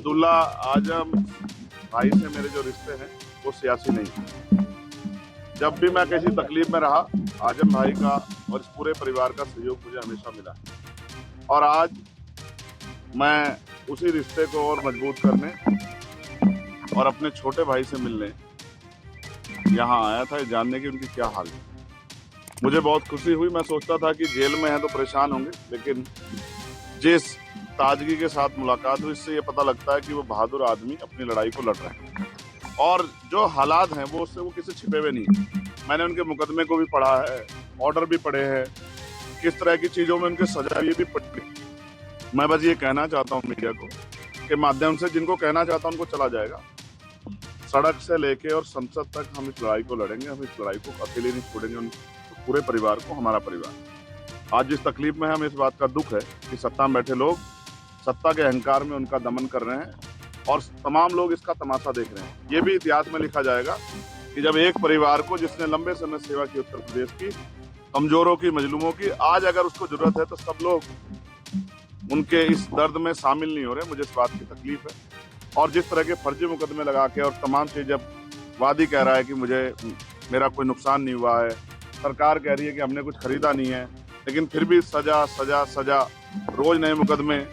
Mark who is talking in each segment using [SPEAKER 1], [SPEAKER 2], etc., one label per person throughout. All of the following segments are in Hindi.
[SPEAKER 1] अब्दुल्ला आजम भाई से मेरे जो रिश्ते हैं वो सियासी नहीं। जब भी मैं किसी तकलीफ में रहा, आजम भाई का और इस पूरे परिवार का सहयोग मुझे हमेशा मिला और आज मैं उसी रिश्ते को और मजबूत करने और अपने छोटे भाई से मिलने यहाँ आया था, जानने की उनकी क्या हाल है। मुझे बहुत खुशी हुई। मैं सोचता था कि जेल में है तो परेशान होंगे, लेकिन जिस ताजगी के साथ मुलाकात हुई, इससे ये पता लगता है कि वो बहादुर आदमी अपनी लड़ाई को लड़ रहे हैं और जो हालात हैं वो उससे वो किसी छिपे हुए नहीं है। मैंने उनके मुकदमे को भी पढ़ा है, ऑर्डर भी पढ़े हैं, किस तरह की चीज़ों में उनके सजा भी पड़ी। मैं बस ये कहना चाहता हूँ मीडिया को के माध्यम से, जिनको कहना चाहता हूँ उनको चला जाएगा। सड़क से लेके और संसद तक हम इस लड़ाई को लड़ेंगे। हम इस लड़ाई को अकेले नहीं छोड़ेंगे, उन पूरे परिवार को, हमारा परिवार। आज जिस तकलीफ में हमें इस बात का दुख है कि सत्ता में बैठे लोग सत्ता के अहंकार में उनका दमन कर रहे हैं और तमाम लोग इसका तमाशा देख रहे हैं। ये भी इतिहास में लिखा जाएगा कि जब एक परिवार को, जिसने लंबे समय सेवा की उत्तर प्रदेश की, कमजोरों की, मजलूमों की, आज अगर उसको जरूरत है तो सब लोग उनके इस दर्द में शामिल नहीं हो रहे। मुझे इस बात की तकलीफ है। और जिस तरह के फर्जी मुकदमे लगा के और तमाम चीज़, जब वादी कह रहा है कि मेरा कोई नुकसान नहीं हुआ है, सरकार कह रही है कि हमने कुछ खरीदा नहीं है, लेकिन फिर भी सजा सजा सजा, रोज नए मुकदमे,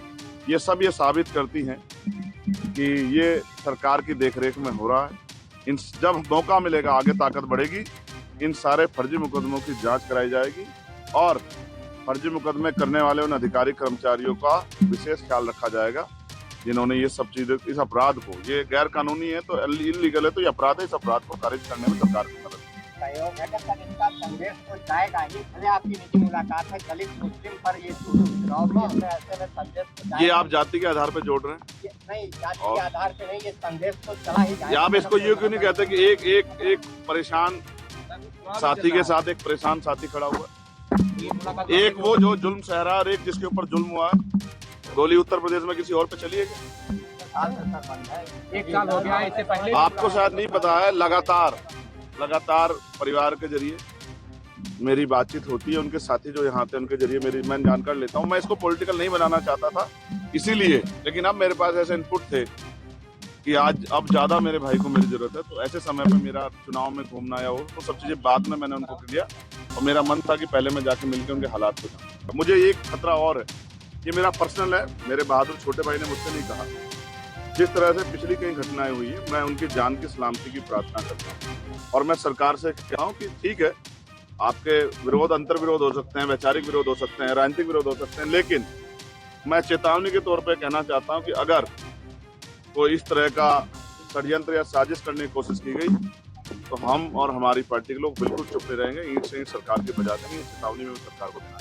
[SPEAKER 1] ये सब ये साबित करती हैं कि ये सरकार की देखरेख में हो रहा है। जब मौका मिलेगा, आगे ताकत बढ़ेगी, इन सारे फर्जी मुकदमों की जांच कराई जाएगी और फर्जी मुकदमे करने वाले उन अधिकारी कर्मचारियों का विशेष ख्याल रखा जाएगा जिन्होंने ये सब चीजें, इस अपराध को, ये गैर कानूनी है तो इलीगल है तो ये अपराध है, इस अपराध को खारिज करने में सरकार की मदद
[SPEAKER 2] सहयोग है। सर, इसका संदेश तो जाएगा ही। भले आपकी निजी मुलाकात है दलित मुस्लिम पर, ये ऐसे में संदेश तो जाएगा।
[SPEAKER 1] ये आप जाति के आधार पर जोड़ रहे हैं?
[SPEAKER 2] नहीं, जाति के आधार पे नहीं, ये संदेश तो चला ही जाएगा।
[SPEAKER 1] आप इसको ये क्यों नहीं कहते कि एक परेशान साथी के साथ एक परेशान साथी खड़ा हुआ है, एक वो जो जुल्म सह रहा है और एक जिसके ऊपर जुल्म हुआ है। गोली उत्तर प्रदेश में किसी और पे चली है क्या?
[SPEAKER 2] 1 साल हो गया। इससे पहले
[SPEAKER 1] आपको शायद नहीं पता है, लगातार परिवार के जरिए मेरी बातचीत होती है, उनके साथी जो यहाँ थे उनके जरिए मैं जानकारी लेता हूँ। मैं इसको पॉलिटिकल नहीं बनाना चाहता था इसीलिए, लेकिन अब मेरे पास ऐसे इनपुट थे कि अब ज्यादा मेरे भाई को मेरी जरूरत है। तो ऐसे समय पे मेरा चुनाव में घूमना या वो सब चीजें बाद में मैंने उनको दिया और मेरा मन था कि पहले मैं जाके मिलकर उनके हालात को जानूं। मुझे एक खतरा और है, ये मेरा पर्सनल है, मेरे बहादुर छोटे भाई ने मुझसे नहीं कहा। जिस तरह से पिछली कई घटनाएं हुई है, मैं उनकी जान की सलामती की प्रार्थना करता हूँ और मैं सरकार से कहा हूँ कि ठीक है, आपके विरोध, अंतर विरोध हो सकते हैं, वैचारिक विरोध हो सकते हैं, राजनीतिक विरोध हो सकते हैं, लेकिन मैं चेतावनी के तौर पर कहना चाहता हूँ कि अगर कोई इस तरह का षड्यंत्र या साजिश करने की कोशिश की गई तो हम और हमारी पार्टी के लोग बिल्कुल चुप नहीं रहेंगे। ईंट से ईंट सरकार की बजा देंगे। चेतावनी में सरकार को देना